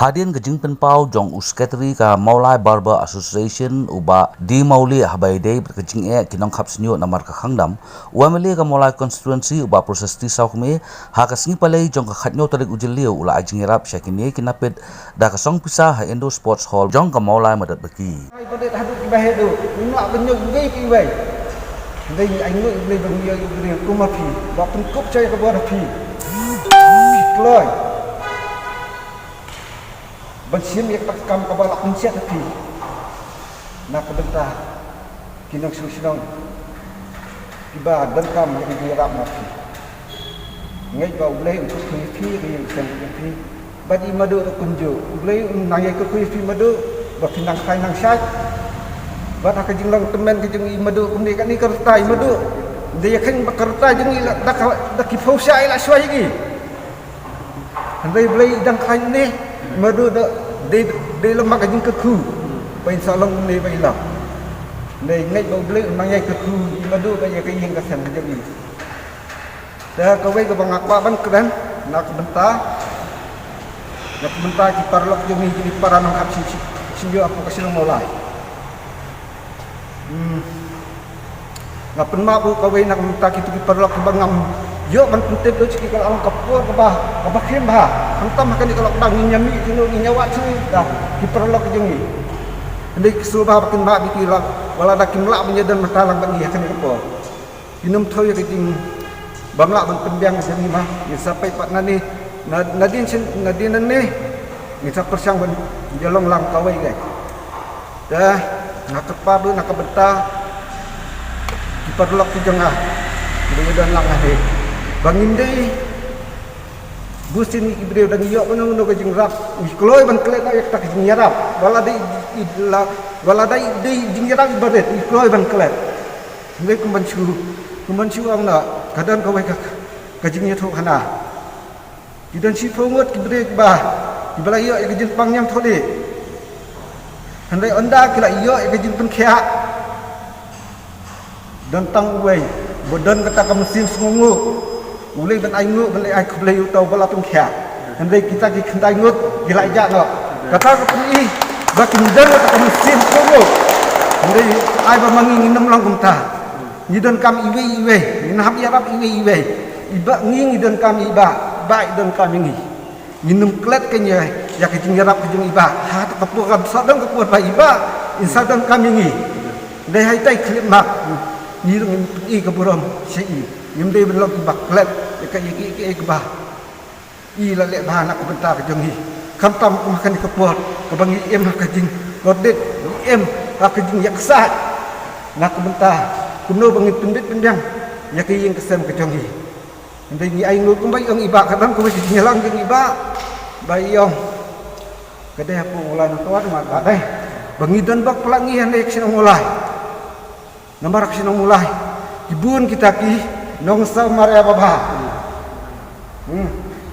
Hadian gejing penpau jong usketri ka Maulai Barber Association uba di Mauli habaidei berkejing kinong kapsnyo namar ka khangdam uameli ka Maulai constituency uba proses ti saukme ha kasingi palei jong ka khatnyo tarik ujilio ula ajing irap syakini kinapit da ka song pisa ha Indo Sports Hall jong ka Maulai madat beki ai bade hadut ki bahe do nak benyo ngai ki wai ngai ai ngai ngai benyo ngai ku ma phi ba pen kop chai ka ba phi kloi bersiam yang takam kabala kunciat tapi nak bentar kinong susunong tiba dan kam yang dirap mati ngai ba ulai untuk kuifi yang sen kuifi badi madu kunju ulai nang yang kuifi madu ba pinang kai nang syat ba tak jinglang temen kejeng madu kundi kan ni kertai madu dia kan kertai jeng dak kifausa ila swai gi andai ulai dang kai ni madu de lemak ajing keku pain salong ni bai la nei ngai bau ble mang yai keku madu ba ya kai yang kasan jadi dah kau bai ko bang akwa ban kran nak bentar ki parlok jemi jadi para nang kapsi sinjo aku kasih mulai ngapen ma bu kau bai nak bentar ki parlok bangam yo man puntep do ciki kalau kapur ke bah khim bah hantam makan di kalau bang nyami tino ni nyawat sini dah diperlok jengi ndai kesuba pakin ba bikila wala dak kimla menyedan matalang bagi akan kapur dinum thau ya kejing bangla ban tembiang sini mah ya sampai pak nani nadin ni ni sapersang ban jalong lang kawai guys dah nak kepa bu nak benta diperlok ke jengah dan lang ade bangin dei busin ibreu dan yo kono ka jing rap kloi ban klet nak tak jing yarap wala dai jing yarap ibadet kloi ban klet ngai kumban chu ang na kadan ka wai ka jing ya tho hana idan si phongot ibreu ba ibala yo ka jing pang nyam thole handai onda kila yo ka jing pen khia dan tang wai bodan kata ka mesin sungu mulai dan aingut balik ai kublai utau bala pengkhia andai kita ki kendai ngut gila ja no kata ko ni bakin dan kata mesin sungu andai ai ba mangi nginam lang kumta ngidan kam iwe nginap ya rap iwe iba ngi ngidan kam iba bai dan kam ngi nginum klet kenya ya ke jingarap ke jing iba ha ta kapur kam sadang kapur ba iba insadang kam ngi dai hai tai klip mak ni dong i kapuram sei yimde belok baklet ka iki ke bah i la le bah nak bentar ke jongi kam tam makan kapur ke bangi em ka jing godet em ka jing yaksa nak bentar kuno bangi pendit pendang ya ke yang kesem ke jongi ndai ni ai ngut kumbai ong iba kadang ko jing lang jing iba bai yong kedai apa mulai tuan mak dai bangi dan bak pelangi nek sino mulai nambar sino mulai ibun kita ki nong sa maria baba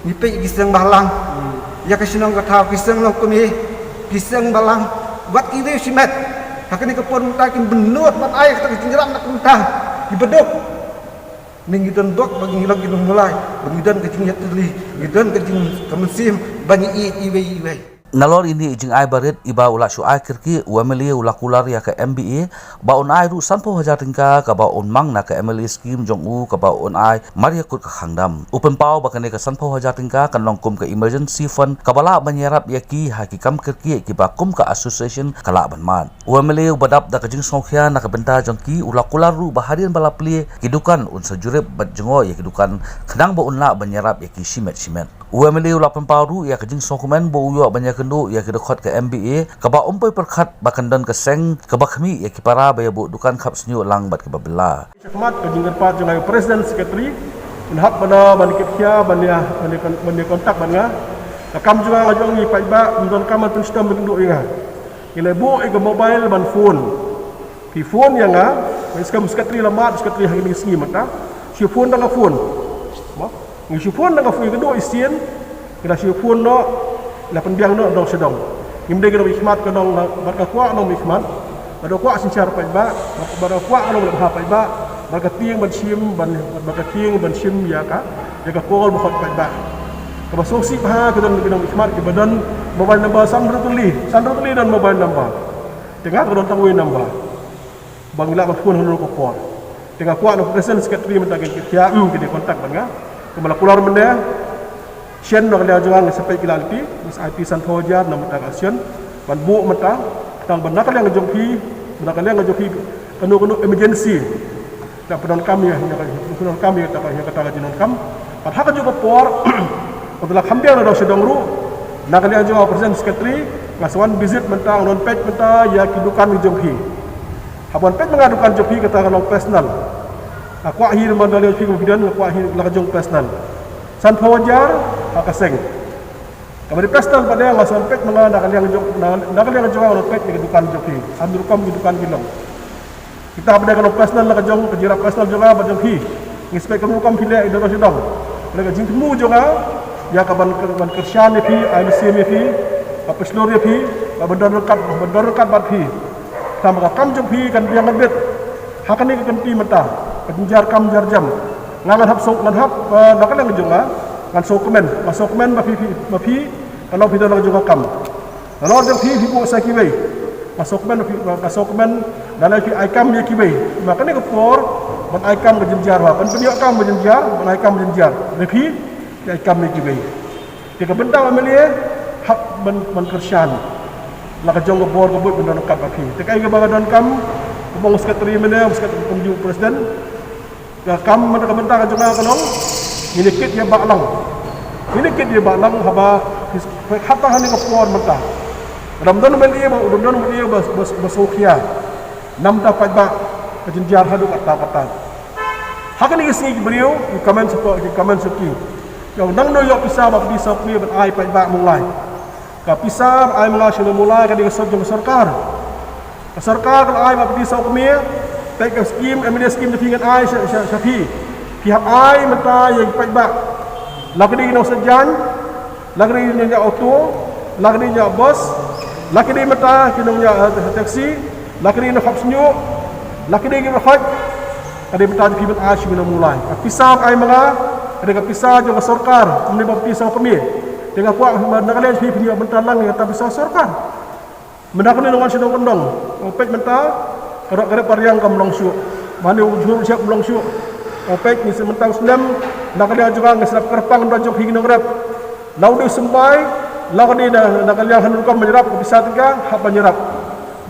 ni pe giseng balang ya kasinong kata giseng long kumi giseng balang buat ide simet hakani kepon takin benut mat air tak jinjeram nak mentah dibeduk ning gidan dok bagi hilang ginung mulai bengidan kecing yatli gidan kecing kemesim banyi iwe nalor ini jing ai barit iba ula syu akhir ki uameli ula kular ya ke MBA ba on ai ru sanpo hajar tingka ka ba on mang na ke MLA scheme jong u ka ba on ai maria kut ka khangdam open pau ba kane ka sanpo hajar tingka kan long kum ka emergency fund ka bala banyarap ya ki hakikam kirki ki ba kum ka association kala ban man uameli ubadap da ka jing songkhya na ka benta jong ki ula kular ru ba harian bala pli kidukan un sajurep bat jengo ya kidukan khnang ba unla banyarap ya ki simet uameli ula pempau ru ya ka jing songkumen bo uyo banyak kendo ya kedekot ke MBA kaba umpai perkhat bakandan ke seng kaba khmi ya kipara baya bu dukan khap snyu lang bat ke babla khidmat ke jinggar pat jang president secretary unhap bana ban kithia ban kontak banga kam juga lajong ni paiba undon kam tun sistem bendu inga ile bu ke mobile ban phone pi phone yang ga skam secretary lamat secretary hang singi mata si phone dang phone ma ngi phone dang phone kedua isien kira si phone no lapan biang no dong sedong imde gero hikmat ke dong barka kwa no hikmat bado kwa sincar pa ba bado kwa no le ha pa ba barka tieng ban sim ban barka tieng ban sim ya ka kol bokot pa ba Kebasoksi bah kita nak ikhmat ke badan mobile number Sandrotuli dan mobile number. Tengah kita tahu number. Bangla berfun hendak kopor. Tengah kuat nak present sekretari mentang kita kita kontak bangga. Kemala keluar benda. Sien nak dia jangan sampai kilalti. Mis IP Santojar nama tak asion. Ban bu mata tang benak yang ngejongki, benak yang ngejongki kanu emergency. Tak pernah kami kata jinon kam. Padahal juga por untuk khambian ada sedang ru nak lihat juga presiden sekretari ngasuan visit mentang non page menta ya kidukan jonghi haban page mengadukan jonghi kata kalau personal aku akhir mandali fi kemudian aku akhir la jong personal san fawajar akaseng kami personal pada yang ngasuan page mengadakan yang jong nak lihat juga non page kidukan jonghi andur kam kidukan bilong kita pada kalau personal la jong kejira personal juga jonghi ngispek kamu kam pilih itu sedang mereka jingmu juga ya kaban kersian ni pi, IMC ni pi, apa seluruh ni pi, bandar rekat bat pi. Sama kam jom pi kan biang ngebet. Hakan ni kan pi mata, penjar kam jar jam. Ngan hap nak yang jonga, ngan sokumen ba pi, kalau pi dalam jonga kam. Kalau jom pi bu sakiwei. Sokumen dalam pi aikam ye kiwei. Maka ni kepor ban aikam berjenjar wa, ban pendiak kam berjenjar, ban aikam berjenjar. Pi ya kami juga. Jika bentang amelie hak menkersian. Laka jong bor kebut benda nak api. Tekai ke badan kam, kebong sekretari mana, sekretari penju presiden. Ya kam mana bentang juga kalong. Ini kit dia baklang. Ini kit dia baklang haba hatta hani kepor mata. Ramdan melie basokia. Nam dapat bak kejenjar hadu kata-kata. Hak ni kisah beliau, komen suki. Yang nang no yok pisah bab di sokni ban ai pai ba mulai. Ka pisah ai mulai sudah mulai ka di sokjong sarkar. Sarkar kalau ai bab di sokni take a scheme emergency scheme dengan ai syafi. Pihak ai menta yang pai ba. Lagi di no sejan, lagi di nya auto, lagi di nya bus, lagi di meta kinongnya taksi, lagi di no hapsnyo, lagi di haj. Ada meta di pihak ai sudah mulai. Pisah ai mala ada kepisah juga sarkar, ini bab pisah kami. Dengan kuat nakalian pi mentalang yang tak pisah sarkar. Mendak ni dengan sedang kendong. Opek mental, kerap pariang kam longsu. Mana ujur siap longsu. Opek ni sementang Islam nakalian juga ngeserap kerpang rajok hingga ngrap. Lau dia sembai, lau ni nakalian hanul kam menyerap kepisah tiga, hak menyerap.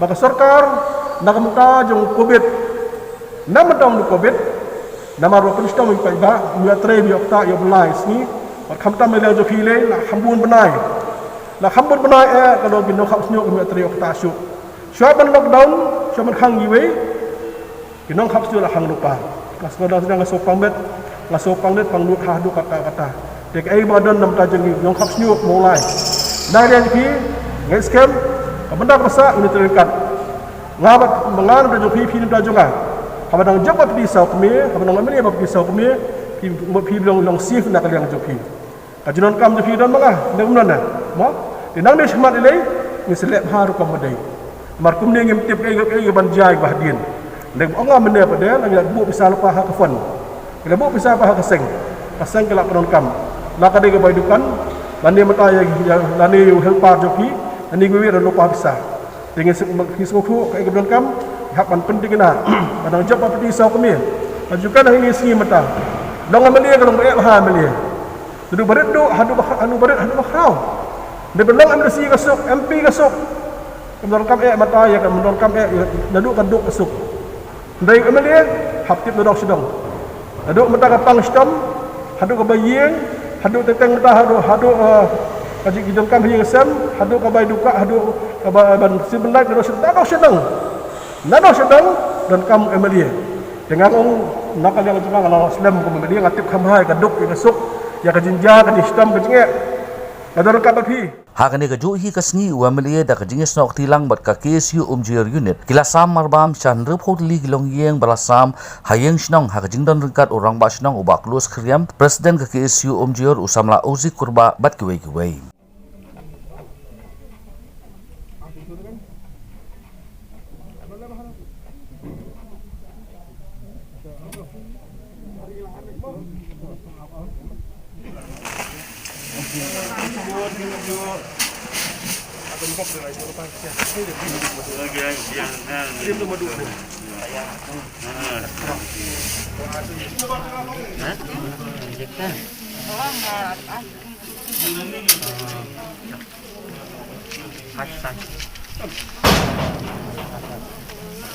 Baka sarkar nakamta jong Covid. Nama tahun Covid. Nama roh Kristus mengikat ba, muatre biokta yo belai sini. Kamta meleo jo kile, la hambun benai. La hambun benai kalau bino khap snyok muatre okta syuk. Syuaban lockdown, syuaban hang yiwe. Kinong khap syuk la hang lupa. Las ngoda sedang ngasopang bet, ngasopang det pang lut hadu kata-kata. Dek ai badan nam tajeng nyong khap snyok mulai. Dari ki ngai scam, benda besar ini terikat. Ngabat mengan dah jo pi dah jonga. Habang jabat di sau kami, habang ambil apa di sau kami, pi long sif nak liang jopi. Kajian kam jopi dan mangah, nak mana? Mo, di nang ni semat ilai, ni selep haru kam badai. Markum ni ngimtip ke banjai bahdin. Nak orang mana pada, nak bu pisah lupa hak kafan. Kalau bu pisah hak kaseng, kaseng kelak penon kam. Nak ada kebaikan, lani mata yang lani helpar jopi, lani gue lupa pisah. Dengan kisahku ke penon kam. Hapan penting na kadang job apa di sau kami ajukan ini sini mata dong amelia kalau berat ha amelia duduk berat do hadu berat hadu bakrau de belong ambil si kasuk MP kasuk menurut kam mata ya kan menurut kam duduk kan duk kasuk dari amelia haptip duduk sedang duduk mata kapang stem hadu ke baying hadu teteng mata hadu kaji hidung kam hi kesem hadu ke bay duka hadu ke ban si bendak duduk sedang Nado sedang dan kamu Emilia. Dengan orang nak kalian juga kalau Islam kamu Emilia ngatip kamhai kaduk ikasuk ya kejinja kejistam kejinge. Kadar kapapi. Hakane kejuhi kesni Emilia da kejingis nok tilang bat ka KSU umjir unit. Kilasam marbam chandre photli gilong yeng balasam hayeng shnong hakajing dan rekat orang ba shnong ubak lus kriam presiden ka KSU umjir usamla uzi kurba bat kiwei.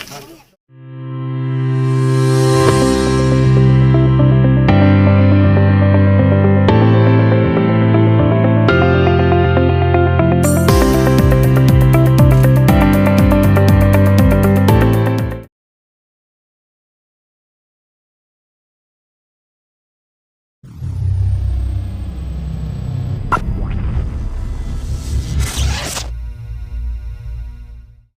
Hah?